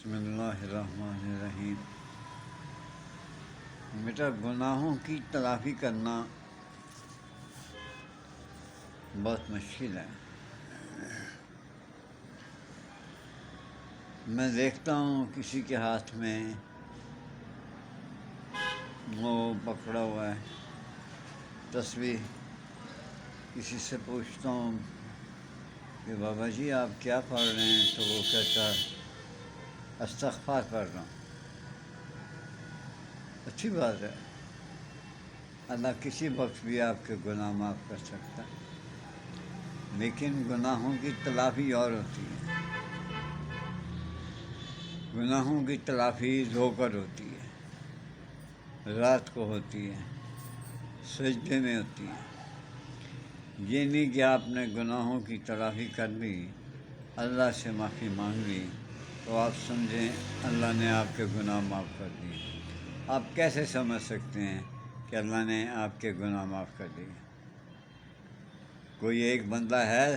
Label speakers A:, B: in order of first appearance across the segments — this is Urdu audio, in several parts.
A: بسم اللہ الرحمن الرحیم۔ بیٹا، گناہوں کی تلافی کرنا بہت مشکل ہے۔ میں دیکھتا ہوں کسی کے ہاتھ میں وہ پکڑا ہوا ہے تسبیح، کسی سے پوچھتا ہوں کہ بابا جی آپ کیا پڑھ رہے ہیں، تو وہ کہتا ہے استغفار پڑھ رہا ہوں۔ اچھی بات ہے، اللہ کسی وقت بھی آپ کے گناہ معاف کر سکتا ہے، لیکن گناہوں کی تلافی اور ہوتی ہے۔ گناہوں کی تلافی دھو کر ہوتی ہے، رات کو ہوتی ہے، سجدے میں ہوتی ہے۔ یہ نہیں کہ آپ نے گناہوں کی تلافی کر لی، اللہ سے معافی مانگ لی تو آپ سمجھیں اللہ نے آپ کے گناہ معاف کر دیے۔ آپ کیسے سمجھ سکتے ہیں کہ اللہ نے آپ کے گناہ معاف کر دیے؟ کوئی ایک بندہ ہے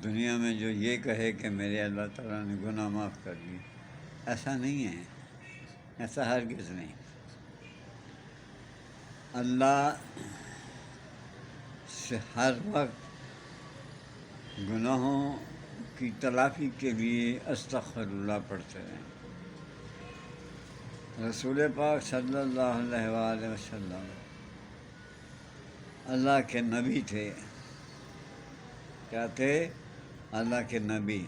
A: دنیا میں جو یہ کہے کہ میرے اللہ تعالیٰ نے گناہ معاف کر دیے؟ ایسا نہیں ہے، ایسا ہرگز نہیں۔ اللہ سے ہر وقت گناہوں کی تلافی کے لیے استغفر اللہ پڑھتے رہیں۔ رسول پاک صلی اللہ علیہ وآلہ وسلم اللہ کے نبی تھے۔ کیا تھے؟ اللہ کے نبی۔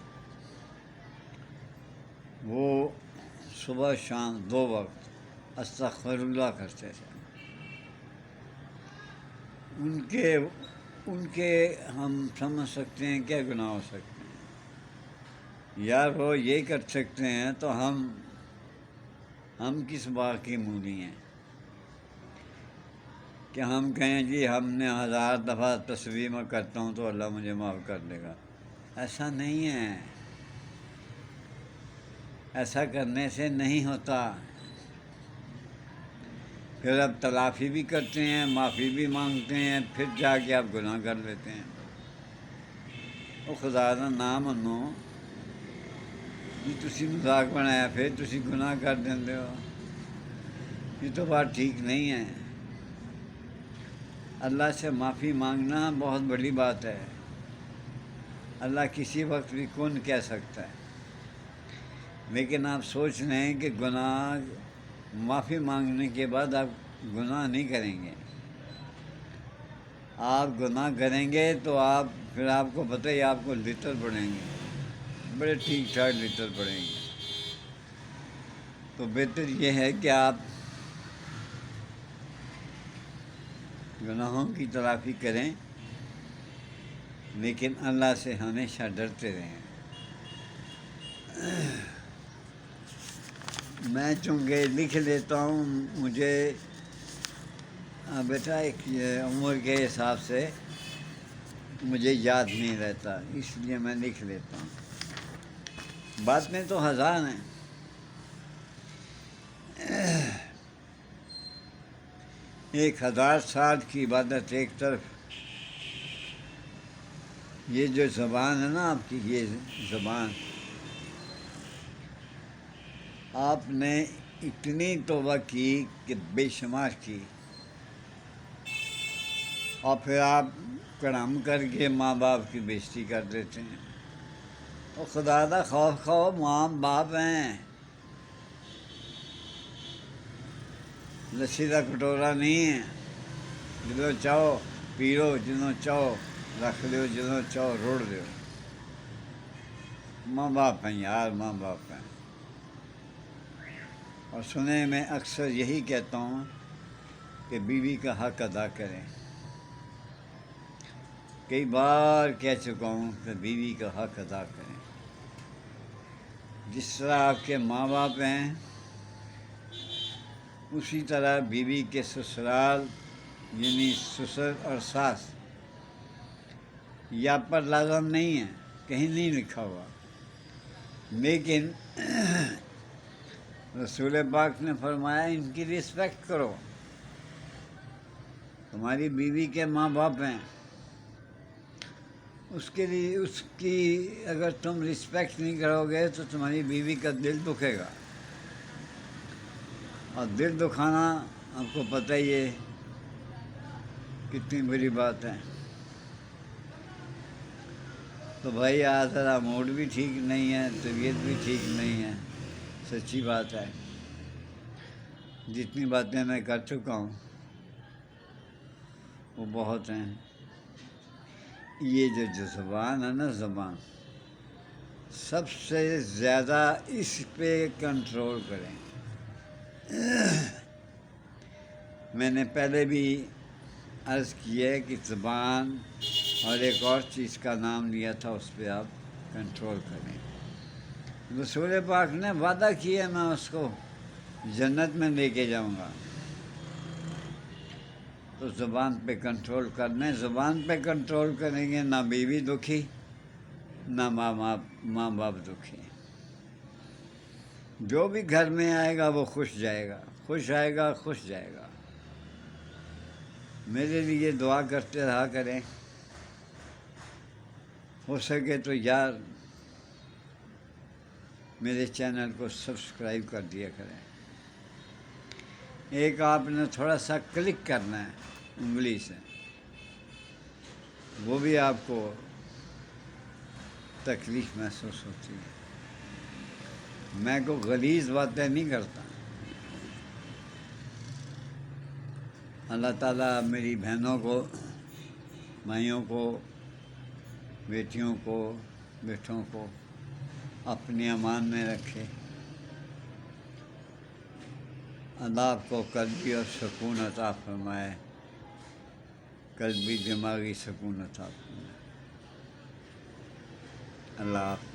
A: وہ صبح شام دو وقت استغفر اللہ کرتے تھے۔ ان کے ہم سمجھ سکتے ہیں کیا گناہ ہو سکتے ہیں؟ یار وہ یہ کر سکتے ہیں تو ہم کس بات کی مولی ہیں کہ ہم کہیں جی ہم نے 1000 دفعہ تسبیح میں کرتا ہوں تو اللہ مجھے معاف کر دے گا؟ ایسا نہیں ہے، ایسا کرنے سے نہیں ہوتا۔ پھر اب تلافی بھی کرتے ہیں، معافی بھی مانگتے ہیں، پھر جا کے آپ گناہ کر لیتے ہیں۔ وہ خدا دا نام منو جی، تسی مذاق بنایا پھر تسی گناہ کر دیندے ہو، یہ تو بات ٹھیک نہیں ہے۔ اللہ سے معافی مانگنا بہت بڑی بات ہے۔ اللہ کسی وقت بھی کن کہہ سکتا ہے، لیکن آپ سوچ لیں کہ گناہ معافی مانگنے کے بعد آپ گناہ نہیں کریں گے۔ آپ گناہ کریں گے تو پھر آپ کو پتہ ہی آپ کو لطر پڑیں گے، بڑے ٹھیک ٹھاک لطر پڑیں گے۔ تو بہتر یہ ہے کہ آپ گناہوں کی تلافی کریں، لیکن اللہ سے ہمیشہ ڈرتے رہیں۔ میں چونکہ لکھ لیتا ہوں، مجھے بیٹا ایک عمر کے حساب سے مجھے یاد نہیں رہتا، اس لیے میں لکھ لیتا ہوں۔ باتیں تو ہزار ہیں۔ 1000 سال کی عبادت ایک طرف، یہ جو زبان ہے نا آپ کی، یہ زبان آپ نے اتنی توبہ کی کہ بے شمار کی، اور پھر آپ کڑم کر کے ماں باپ کی بےزتی کر دیتے ہیں۔ اور خدا دا خوف کھاؤ، ماں باپ ہیں، لسی کا کٹورا نہیں ہے۔ جدو چاہو پیو، جدوں چاہو رکھ لیو، جدوں چاہو روڑ دیو۔ ماں باپ ہیں یار، ماں باپ ہیں۔ اور سنیں، میں اکثر یہی کہتا ہوں کہ بیوی کا حق ادا کریں۔ کئی بار کہہ چکا ہوں کہ بیوی کا حق ادا کریں۔ جس طرح آپ کے ماں باپ ہیں، اسی طرح بیوی کے سسرال یعنی سسر اور ساس، یا پر لازم نہیں ہے، کہیں نہیں لکھا ہوا، لیکن رسول پاک نے فرمایا ان کی رسپیکٹ کرو۔ تمہاری بیوی کے ماں باپ ہیں، اس کے لیے اس کی اگر تم رسپیکٹ نہیں کرو گے تو تمہاری بیوی کا دل دکھے گا، اور دل دکھانا آپ کو پتہ ہی ہے کتنی بری بات ہے۔ تو بھائی آج ذرا موڈ بھی ٹھیک نہیں ہے، طبیعت بھی ٹھیک نہیں ہے، سچی بات ہے۔ جتنی باتیں میں کر چکا ہوں وہ بہت ہیں۔ یہ جو زبان ہے نا، زبان سب سے زیادہ اس پہ کنٹرول کریں۔ میں نے پہلے بھی عرض کی ہے کہ زبان اور ایک اور چیز کا نام لیا تھا، اس پہ آپ کنٹرول کریں۔ رسول پاک نے وعدہ کیا میں اس کو جنت میں لے کے جاؤں گا، تو زبان پہ کنٹرول کرنے، زبان پہ کنٹرول کریں گے نہ بیوی دکھی نہ ماں باپ دکھی۔ جو بھی گھر میں آئے گا وہ خوش جائے گا، خوش آئے گا، خوش جائے گا۔ میرے لیے دعا کرتے رہا کریں، ہو سکے تو یار میرے چینل کو سبسکرائب کر دیا کریں۔ ایک آپ نے تھوڑا سا کلک کرنا ہے انگلی سے، وہ بھی آپ کو تکلیف محسوس ہوتی ہے۔ میں کو غلیظ باتیں نہیں کرتا۔ اللہ تعالیٰ میری بہنوں کو، بھائیوں کو، بیٹیوں کو، بیٹوں کو اپنی امان میں رکھے۔ اللہ آپ کو قلبی اور سکون عطا فرمائے، قلبی دماغی سکون عطا فرمائے۔ اللہ آپ